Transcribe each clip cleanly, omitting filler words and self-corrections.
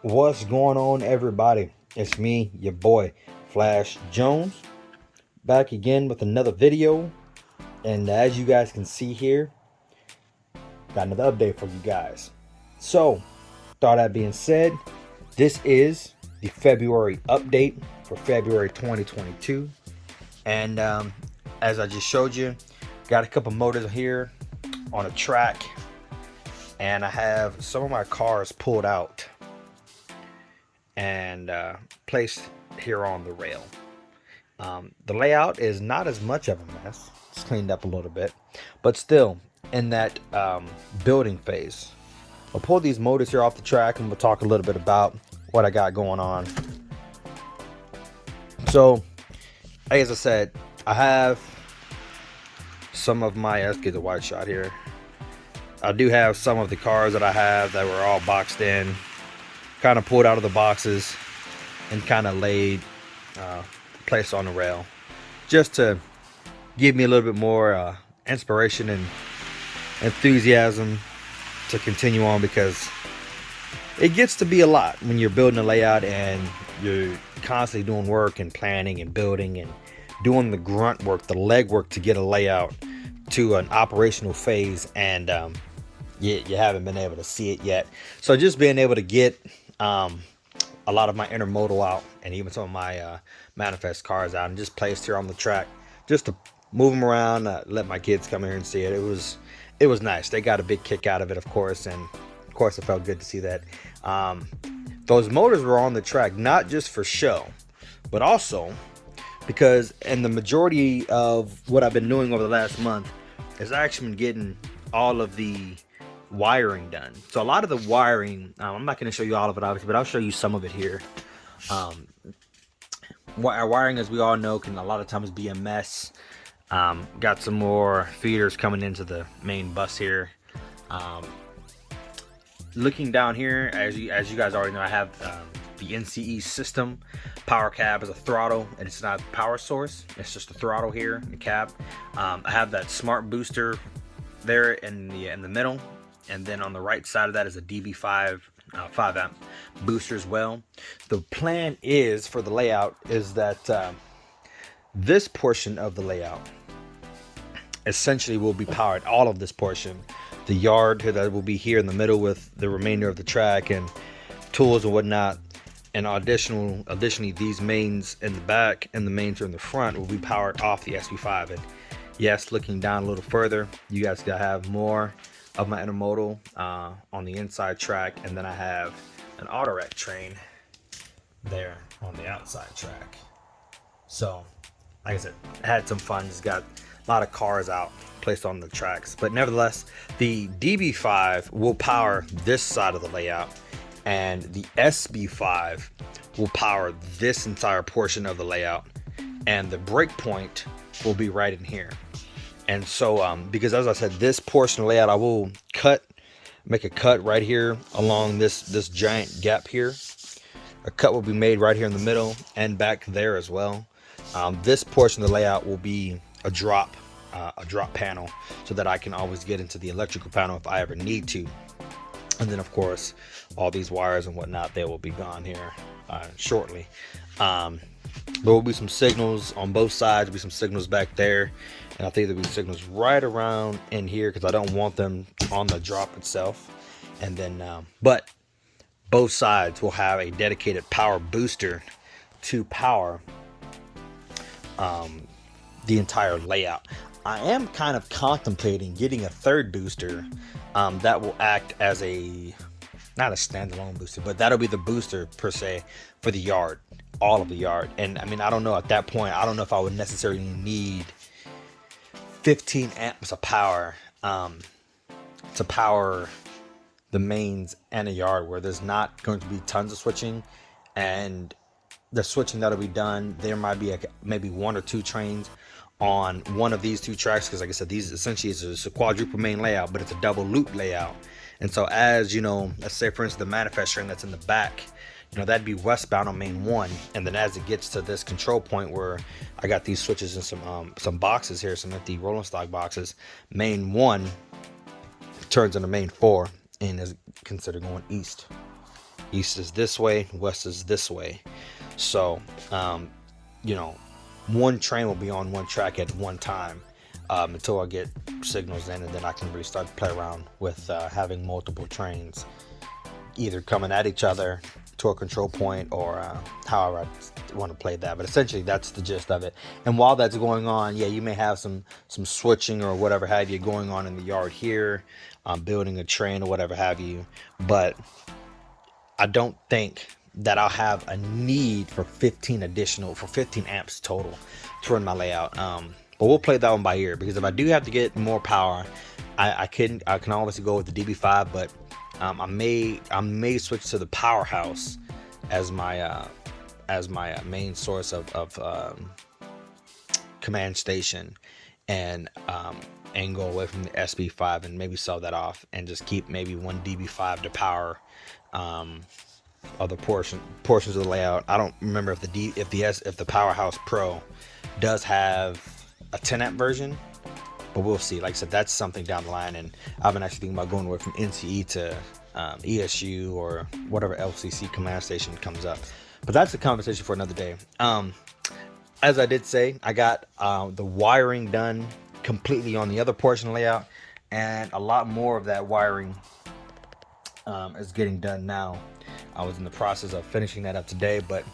What's going on, everybody? It's me, your boy, Flash Jones, back again with another video. And as you guys can see here, got another update for you guys. So, with all that being said, this is the February update for February 2022. And as I just showed you, got a couple motors here on a track, and I have some of my cars pulled out and placed here on the rail. The layout is not as much of a mess. It's cleaned up a little bit, but still in that building phase. I'll pull these motors here off the track and we'll talk a little bit about what I got going on. So, as I said, I have some of my, let's get the white shot here. I do have some of the cars that I have that were all boxed in, kind of pulled out of the boxes and kind of laid, placed on the rail, just to give me a little bit more inspiration and enthusiasm to continue on, because it gets to be a lot when you're building a layout and you're constantly doing work and planning and building and doing the grunt work, the leg work to get a layout to an operational phase, and you haven't been able to see it yet. So just being able to get a lot of my intermodal out and even some of my manifest cars out and just placed here on the track just to move them around, let my kids come here and see it. It was nice. They got a big kick out of it, of course, and of course it felt good to see that. Those motors were on the track not just for show, but also because, and the majority of what I've been doing over the last month is I actually been getting all of the wiring done. So a lot of the wiring, I'm not going to show you all of it obviously, but I'll show you some of it here. Wiring, as we all know, can a lot of times be a mess. Got some more feeders coming into the main bus here. Looking down here, as you guys already know, I have the NCE system. Power cab is a throttle, and it's not power source. It's just a throttle here in the cab. I have that smart booster there in the middle, and then on the right side of that is a DB5 5 amp booster as well. The plan is for the layout is that this portion of the layout essentially will be powered. All of this portion, the yard that will be here in the middle with the remainder of the track and tools and whatnot, and additionally these mains in the back and the mains in the front will be powered off the SP5. And yes, looking down a little further, you guys gotta have more of my intermodal on the inside track, and then I have an auto rack train there on the outside track. So like I said, I had some fun, just got a lot of cars out placed on the tracks, but nevertheless the DB5 will power this side of the layout, and the SB5 will power this entire portion of the layout, and the break point will be right in here. And so because as I said, this portion of the layout, I will make a cut right here along this giant gap here. A cut will be made right here in the middle and back there as well. This portion of the layout will be a drop panel, so that I can always get into the electrical panel if I ever need to. And then of course all these wires and whatnot, they will be gone here shortly. There will be some signals on both sides. There'll be some signals back there, and I think there'll be signals right around in here because I don't want them on the drop itself. And then but both sides will have a dedicated power booster to power the entire layout. I am kind of contemplating getting a third booster that will act as not a standalone booster, but that'll be the booster per se for the yard, all of the yard. And I mean, I don't know, at that point, I don't know if I would necessarily need 15 amps of power to power the mains and a yard where there's not going to be tons of switching, and the switching that'll be done, there might be maybe one or two trains on one of these two tracks, because like I said, these essentially is a quadruple main layout, but it's a double loop layout. And so, as you know, let's say for instance the manifest train that's in the back, you know, that'd be westbound on main 1, and then as it gets to this control point where I got these switches and some boxes here, some empty rolling stock boxes, main 1 turns into main 4 and is considered going east. East is this way, west is this way. So, you know, one train will be on one track at one time, until I get signals in, and then I can really start to play around with having multiple trains either coming at each other to a control point, or however I want to play that. But essentially that's the gist of it. And while that's going on, yeah, you may have some switching or whatever have you going on in the yard here, building a train or whatever have you. But I don't think that I'll have a need for 15 amps total to run my layout. But we'll play that one by ear, because if I do have to get more power, I can obviously go with the DB5, but I may switch to the powerhouse as my main source of command station, and go away from the SB5 and maybe sell that off and just keep maybe one DB5 to power other portions of the layout. I don't remember if the Powerhouse Pro does have a 10 amp version, but we'll see. Like I said, that's something down the line, and I've been actually thinking about going away from NCE to ESU or whatever LCC command station comes up. But that's a conversation for another day. As I did say, I got the wiring done completely on the other portion of the layout, and a lot more of that wiring is getting done now. I was in the process of finishing that up today, but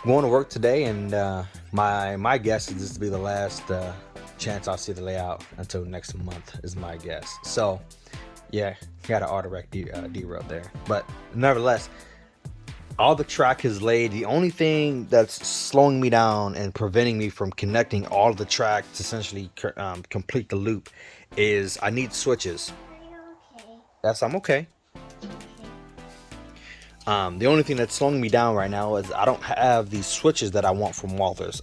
going to work today, and my guess is this to be the last chance I'll see the layout until next month is my guess. So yeah, got an auto-rec derail there, but nevertheless, all the track is laid. The only thing that's slowing me down and preventing me from connecting all of the track to essentially complete the loop is I need switches. Are you okay? Yes, I'm okay. The only thing that's slowing me down right now is I don't have the switches that I want from Walthers.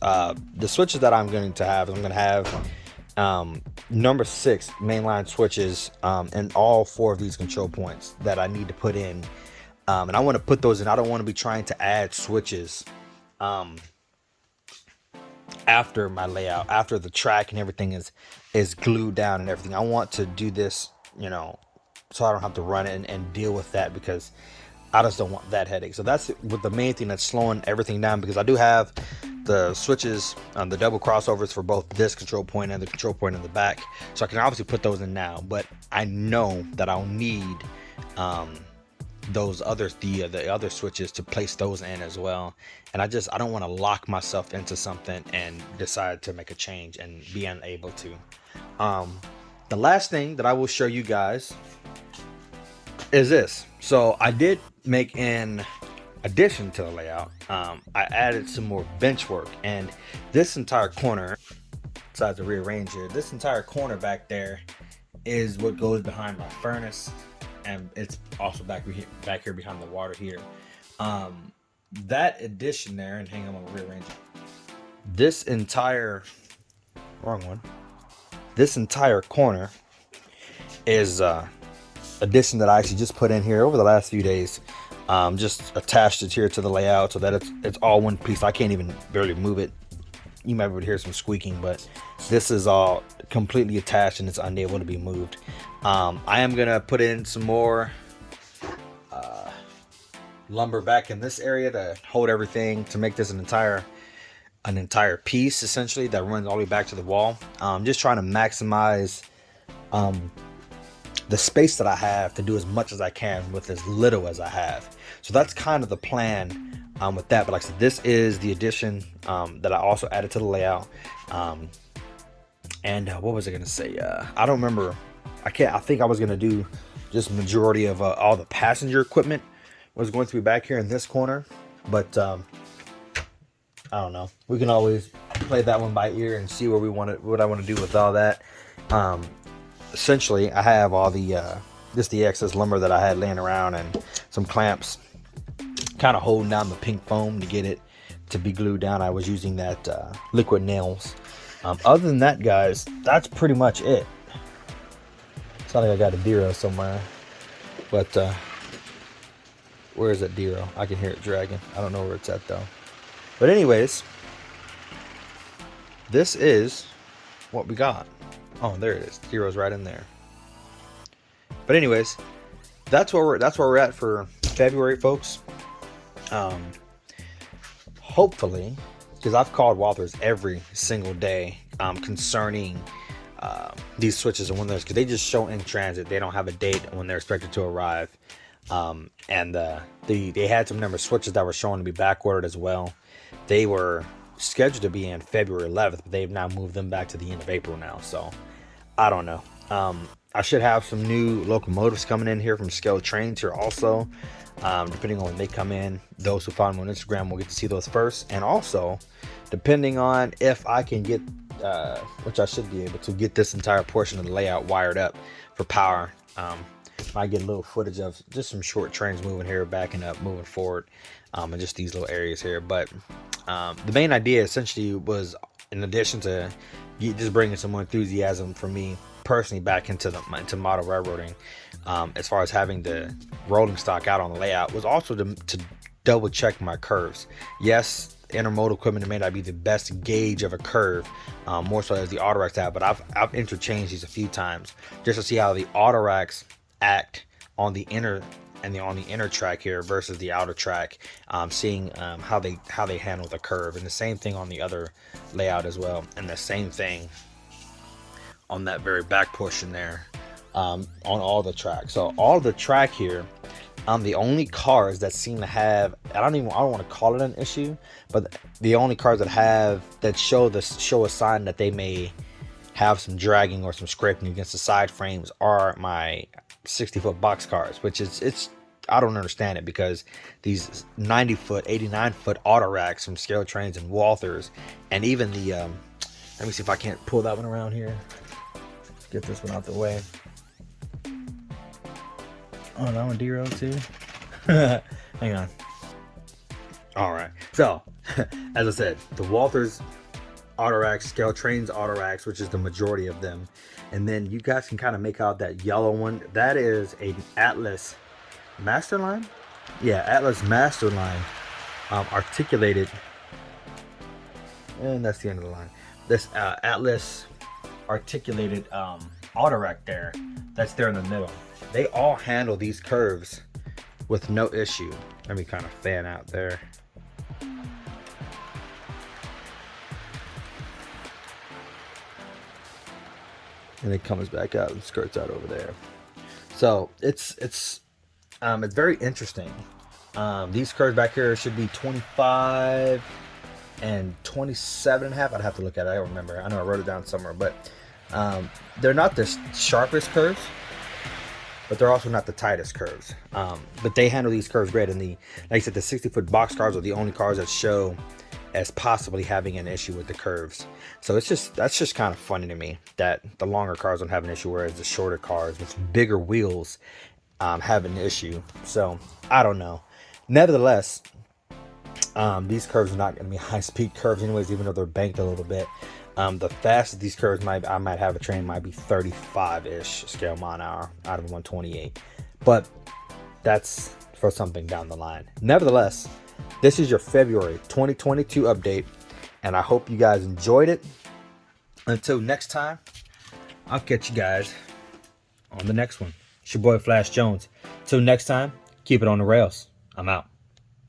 The switches that I'm going to have, number 6 mainline switches in all 4 of these control points that I need to put in. And I want to put those in. I don't want to be trying to add switches after my layout, after the track and everything is glued down and everything. I want to do this, so I don't have to run it and deal with that, because I just don't want that headache. So that's what the main thing that's slowing everything down, because I do have the switches, the double crossovers for both this control point and the control point in the back. So I can obviously put those in now, but I know that I'll need those others, the other switches, to place those in as well. And I don't want to lock myself into something and decide to make a change and be unable to. The last thing that I will show you guys is this. So I did make an addition to the layout. I added some more bench work, and this entire corner, besides the rear range here, this entire corner back there is what goes behind my furnace, and it's also back here behind the water here. That addition there, and hang on, my rear range. This entire corner is addition that I actually just put in here over the last few days. Just attached it here to the layout so that it's all one piece. I can't even barely move it. You might be able to hear some squeaking, but this is all completely attached and it's unable to be moved. I am gonna put in some more lumber back in this area to hold everything, to make this an entire piece essentially that runs all the way back to the wall. Just trying to maximize the space that I have to do as much as I can with as little as I have. So that's kind of the plan with that. But like I said, this is the addition that I also added to the layout. And what was I gonna say? I don't remember. I think I was gonna do just majority of all the passenger equipment was going to be back here in this corner, but I don't know. We can always play that one by ear and see what I want to do with all that. Essentially, I have all the just the excess lumber that I had laying around and some clamps, kind of holding down the pink foam to get it to be glued down. I was using that liquid nails. Other than that, guys, that's pretty much it. It's not like I got a dero somewhere, but where is that dero? I can hear it dragging. I don't know where it's at though. But anyways, this is what we got. Oh, there it is. Zero's right in there. But anyways, that's where we're at for February, folks. Hopefully, because I've called Walthers every single day concerning these switches and when those, because they just show in transit. They don't have a date when they're expected to arrive. And they had some number of switches that were showing to be back ordered as well. They were scheduled to be in February 11th, but they've now moved them back to the end of April now. So I don't know. I should have some new locomotives coming in here from FlashJonestrains here also. Depending on when they come in, those who follow me on Instagram will get to see those first. And also, depending on if I can get, which I should be able to get this entire portion of the layout wired up for power. I get a little footage of just some short trains moving here, backing up, moving forward, and just these little areas here. But the main idea essentially was, in addition to just bringing some more enthusiasm for me personally back into model railroading, as far as having the rolling stock out on the layout, was also to double check my curves. Yes, intermodal equipment may not be the best gauge of a curve, more so as the auto racks have, but I've interchanged these a few times just to see how the auto racks act on the inner on the inner track here versus the outer track, seeing how they handle the curve. And the same thing on the other layout as well, and the same thing on that very back portion there, on all the tracks. So all the track here, the only cars that seem to have, I don't want to call it an issue, but the only cars that show a sign that they may have some dragging or some scraping against the side frames are my 60-foot box cars, which it's I don't understand it, because these 90-foot, 89-foot auto racks from FlashJonestrains and Walthers, and even the let me see if I can't pull that one around here. Get this one out the way. Oh, that one derailed too. Hang on. All right. So, as I said, the Walthers auto racks, FlashJonestrains auto racks, which is the majority of them, and then you guys can kind of make out that yellow one. That is a Atlas Master Line. Yeah, Atlas Master Line, articulated, and that's the end of the line. This Atlas articulated auto rack there, that's there in the middle. They all handle these curves with no issue. Let me kind of fan out there. And it comes back out and skirts out over there. So it's very interesting. These curves back here should be 25 and 27 and a half. I'd have to look at it. I don't remember. I know I wrote it down somewhere, but they're not the sharpest curves, but they're also not the tightest curves. But they handle these curves great. And like I said, the 60-foot box cars are the only cars that show as possibly having an issue with the curves. So that's just kind of funny to me that the longer cars don't have an issue, whereas the shorter cars with bigger wheels have an issue. So I don't know. Nevertheless, these curves are not going to be high-speed curves anyways, even though they're banked a little bit. The fastest these curves I might have a train might be 35-ish scale mile an hour out of 128. But that's for something down the line. Nevertheless, this is your February 2022 update, and I hope you guys enjoyed it. Until next time, I'll catch you guys on the next one. It's your boy Flash Jones. Till next time, keep it on the rails. I'm out.